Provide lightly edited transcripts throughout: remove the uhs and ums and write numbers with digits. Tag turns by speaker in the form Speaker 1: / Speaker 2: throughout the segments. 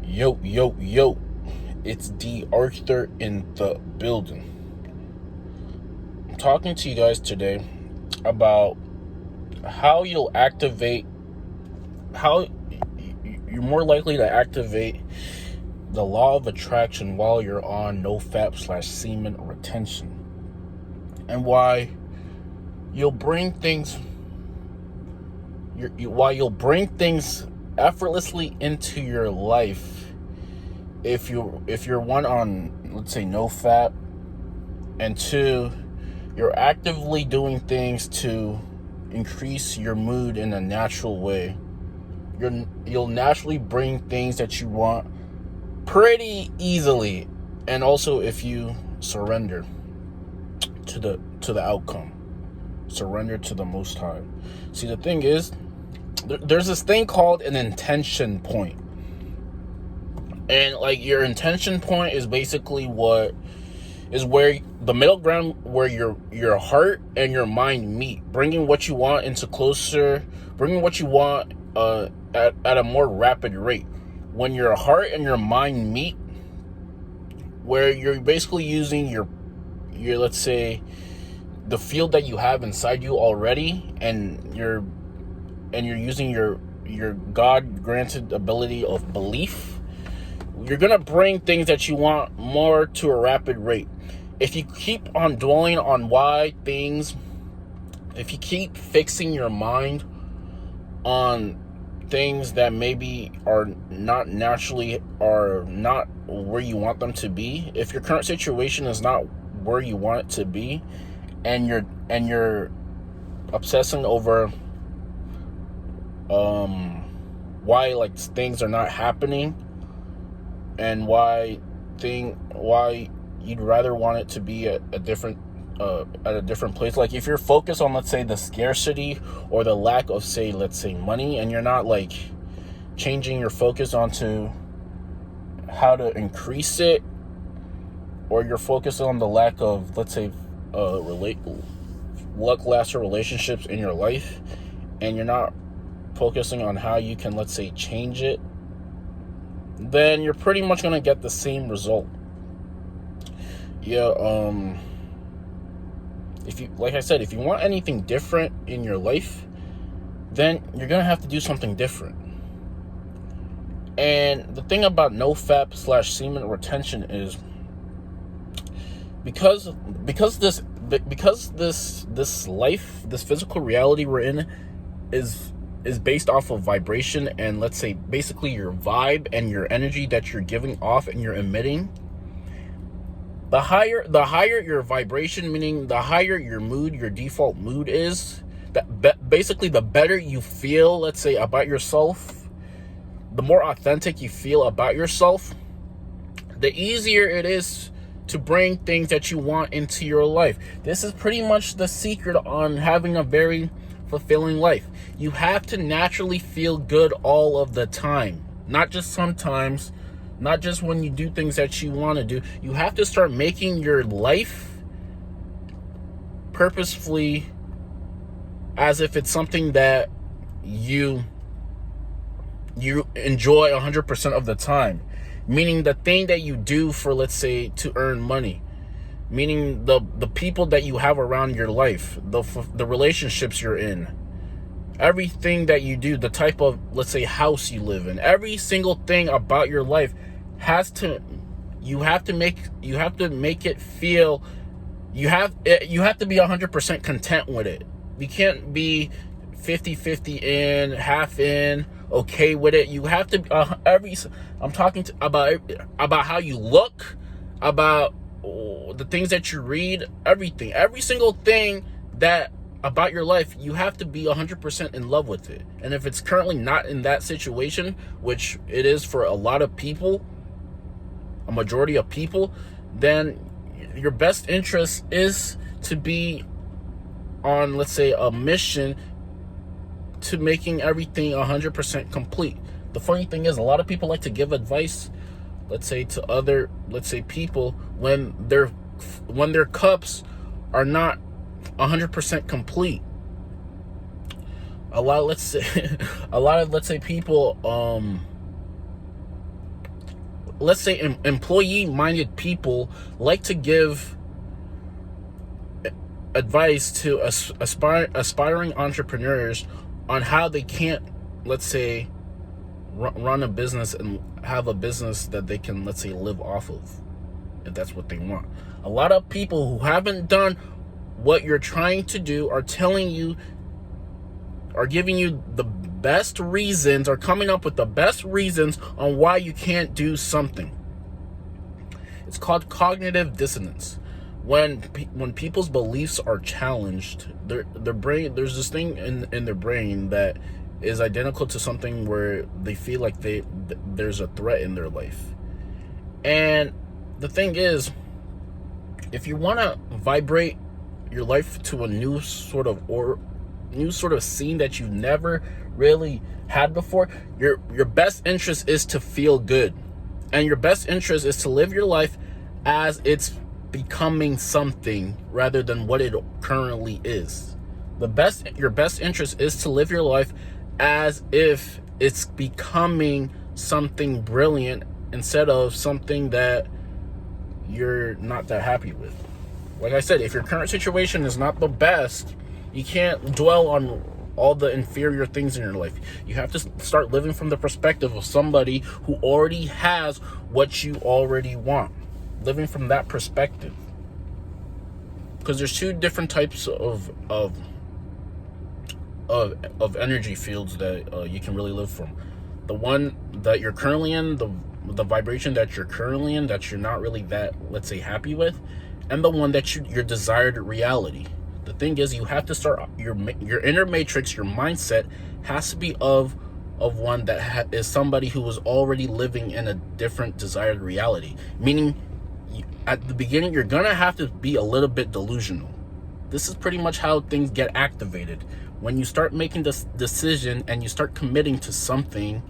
Speaker 1: Yo, yo, yo, it's D.Arthur in the building. I'm talking to you guys today about how how you're more likely to activate the law of attraction while you're on no-fap/semen retention, and why you'll bring things, why you'll bring things effortlessly into your life if you're one on, let's say, no fap, and two, you're actively doing things to increase your mood in a natural way. You'll naturally bring things that you want pretty easily, and also if you surrender to the outcome, surrender to the Most High. See, the thing is, there's this thing called an intention point. And like, your intention point is basically where the middle ground, where your heart and your mind meet, bringing what you want at a more rapid rate. When your heart and your mind meet, where you're basically using your let's say, the field that you have inside you already, and you're using your God granted ability of belief, you're gonna bring things that you want more to a rapid rate. If you keep on dwelling on if you keep fixing your mind on things that maybe are not where you want them to be, if your current situation is not where you want it to be, and you're obsessing over why like things are not happening, and why you'd rather want it to be at a different place. Like, if you're focused on, let's say, the scarcity or the lack of, say, let's say, money, and you're not like changing your focus onto how to increase it, or you're focused on the lack of, let's say, lackluster relationships in your life, and you're not focusing on how you can, let's say, change it, then you're pretty much going to get the same result. If you, like I said, if you want anything different in your life, then you're going to have to do something different. And the thing about no-fap/semen retention is, because this life, this physical reality we're in, is based off of vibration, and, let's say, basically your vibe and your energy that you're giving off and you're emitting. The higher your vibration, meaning the higher your mood, your default mood is, basically the better you feel, let's say, about yourself, the more authentic you feel about yourself, the easier it is to bring things that you want into your life. This is pretty much the secret on having a very fulfilling life. You have to naturally feel good all of the time, not just sometimes, not just when you do things that you want to do. You have to start making your life purposefully, as if it's something that you enjoy 100% of the time. Meaning the thing that you do for, let's say, to earn money. Meaning the people that you have around your life, the relationships you're in, everything that you do, the type of, let's say, house you live in, every single thing about your life you have to make it feel, you have to be 100% content with it. You can't be 50-50 in, half in, okay with it. You have to I'm talking about how you look, about the things that you read, everything, every single thing that about your life, you have to be 100% in love with it. And if it's currently not in that situation, which it is for a lot of people, a majority of people, then your best interest is to be on, let's say, a mission to making everything 100% complete. The funny thing is, a lot of people like to give advice, let's say, to other, let's say, people when their cups are not 100% complete. A lot of, let's say, people let's say employee-minded people like to give advice to aspiring entrepreneurs on how they can't, let's say, run a business and have a business that they can, let's say, live off of, if that's what they want. A lot of people who haven't done what you're trying to do are giving you the best reasons, or coming up with the best reasons on why you can't do something. It's called cognitive dissonance. When people's beliefs are challenged, their brain, there's this thing in their brain that is identical to something where they feel like there's a threat in their life. And the thing is, if you want to vibrate your life to a new sort of scene that you've never really had before, your best interest is to feel good, and your best interest is to live your life as it's becoming something rather than what it currently is. Your best interest is to live your life as if it's becoming something brilliant instead of something that you're not that happy with. Like I said, if your current situation is not the best, you can't dwell on all the inferior things in your life. You have to start living from the perspective of somebody who already has what you already want. Living from that perspective. Because there's two different types of energy fields that you can really live from. The one that you're currently in, the vibration that you're currently in, that you're not really that, let's say, happy with, and the one that your desired reality. The thing is, you have to start your inner matrix, your mindset has to be of one that is somebody who is already living in a different desired reality. Meaning, at the beginning, you're gonna have to be a little bit delusional. This is pretty much how things get activated. When you start making this decision and you start committing to something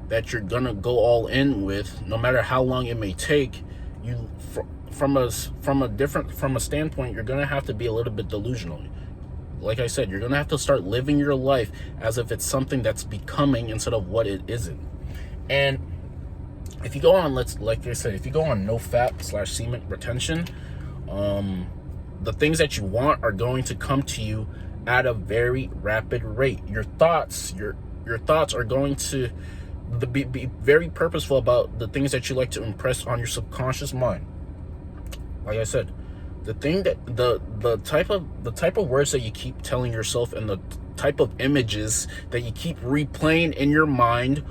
Speaker 1: that you're gonna go all in with, no matter how long it may take, from a standpoint, you're gonna have to be a little bit delusional. Like I said, you're gonna have to start living your life as if it's something that's becoming instead of what it isn't. And if you go on, if you go on no fat / semen retention, the things that you want are going to come to you at a very rapid rate. Your thoughts are going to be very purposeful about the things that you like to impress on your subconscious mind. Like I said, the thing that the type of words that you keep telling yourself and the type of images that you keep replaying in your mind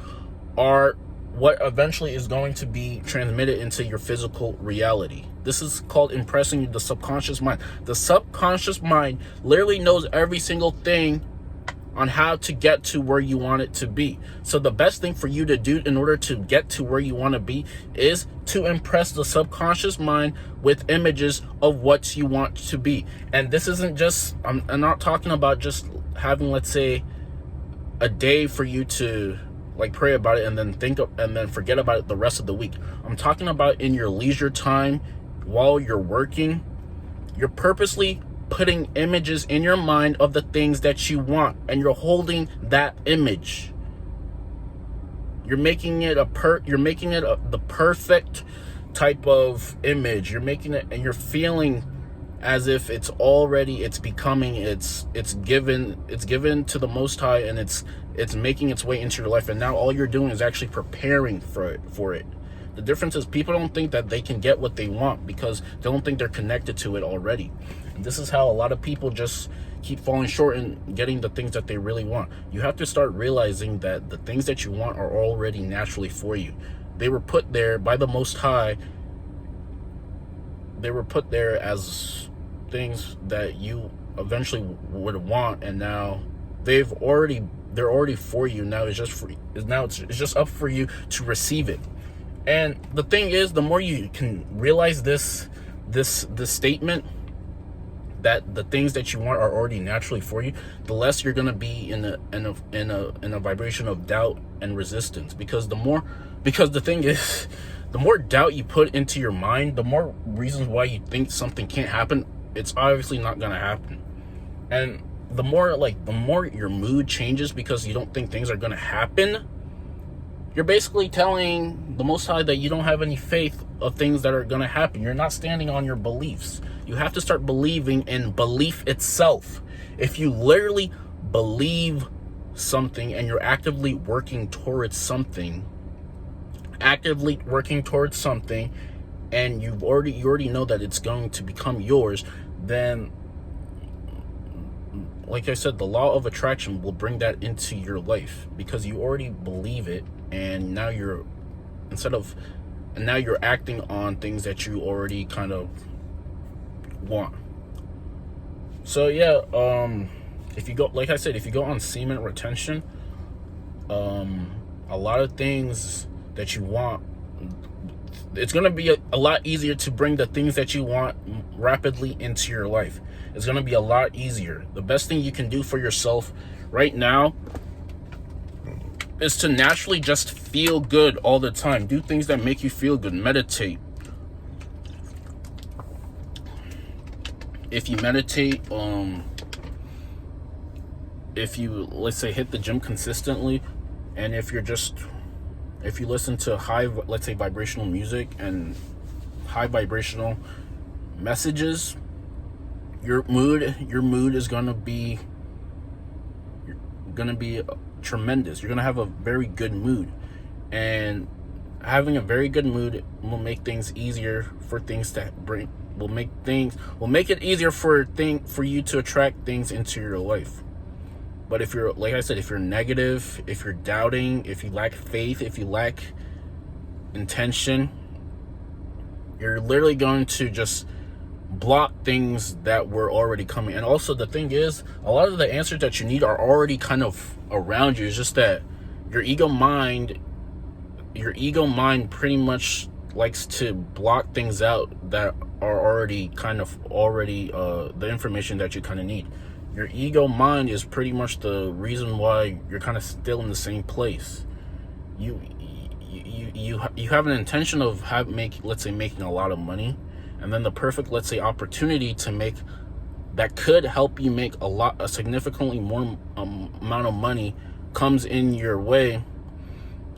Speaker 1: are what eventually is going to be transmitted into your physical reality. This is called impressing the subconscious mind. The subconscious mind literally knows every single thing on how to get to where you want it to be. So the best thing for you to do in order to get to where you want to be is to impress the subconscious mind with images of what you want to be. And this isn't just, I'm not talking about just having, let's say, a day for you to like pray about it and then forget about it the rest of the week. I'm talking about in your leisure time while you're working, you're purposely putting images in your mind of the things that you want, and you're holding that image. You're making it the perfect type of image. You're making it, and you're feeling as if it's given to the Most High, and it's making its way into your life, and now all you're doing is actually preparing for it. The difference is people don't think that they can get what they want because they don't think they're connected to it already. And this is how a lot of people just keep falling short in getting the things that they really want. You have to start realizing that the things that you want are already naturally for you. They were put there by the Most High. They were put there as things that you eventually would want, and now they're already for you. Now it's just up for you to receive it. And the thing is, the more you can realize this statement that the things that you want are already naturally for you, the less you're gonna be in a vibration of doubt and resistance. Because the thing is, the more doubt you put into your mind, the more reasons why you think something can't happen. It's obviously not gonna happen. And the more your mood changes because you don't think things are gonna happen, you're basically telling the Most High that you don't have any faith of things that are going to happen. You're not standing on your beliefs. You have to start believing in belief itself. If you literally believe something and you're actively working towards something, and you already know that it's going to become yours, then, like I said, the law of attraction will bring that into your life, because you already believe it, and now you're acting on things that you already kind of want. So yeah, if you go, like I said, if you go on semen retention, a lot of things that you want, it's going to be a lot easier to bring the things that you want rapidly into your life. It's going to be a lot easier. The best thing you can do for yourself right now is to naturally just feel good all the time. Do things that make you feel good. Meditate. If you meditate, if you, let's say, hit the gym consistently, and if you listen to high, let's say, vibrational music and high vibrational messages, your mood is gonna be tremendous. You're gonna have a very good mood, and having a very good mood will make things easier for things to bring. Will make it easier for you to attract things into your life. But if you're, like I said, if you're negative, if you're doubting, if you lack faith, if you lack intention, you're literally going to just block things that were already coming. And also, the thing is, a lot of the answers that you need are already kind of around you. It's just that your ego mind pretty much likes to block things out that are already the information that you kind of need. Your ego mind is pretty much the reason why you're kind of still in the same place. You have an intention of making a lot of money, and then the perfect, let's say, opportunity to make that could help you make a significantly more amount of money comes in your way,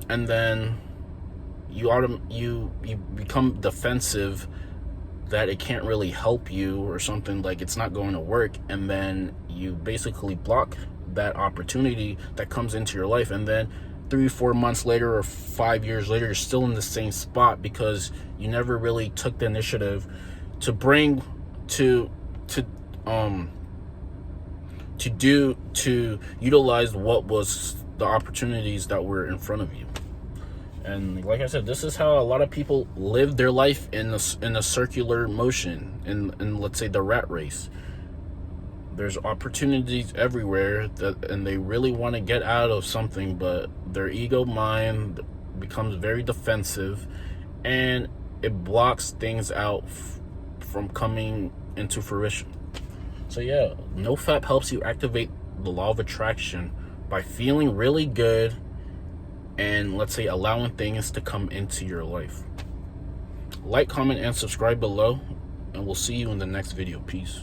Speaker 1: and then you become defensive that it can't really help you, or something, like it's not going to work, and then you basically block that opportunity that comes into your life, and then 3-4 months later or 5 years later, you're still in the same spot because you never really took the initiative to utilize what was the opportunities that were in front of you. And like I said, this is how a lot of people live their life, in a circular motion, in let's say the rat race. There's opportunities everywhere, and they really want to get out of something, but their ego mind becomes very defensive, and it blocks things out from coming into fruition. So yeah, NoFap helps you activate the law of attraction by feeling really good, and let's say allowing things to come into your life. Like, comment, and subscribe below, and we'll see you in the next video. Peace.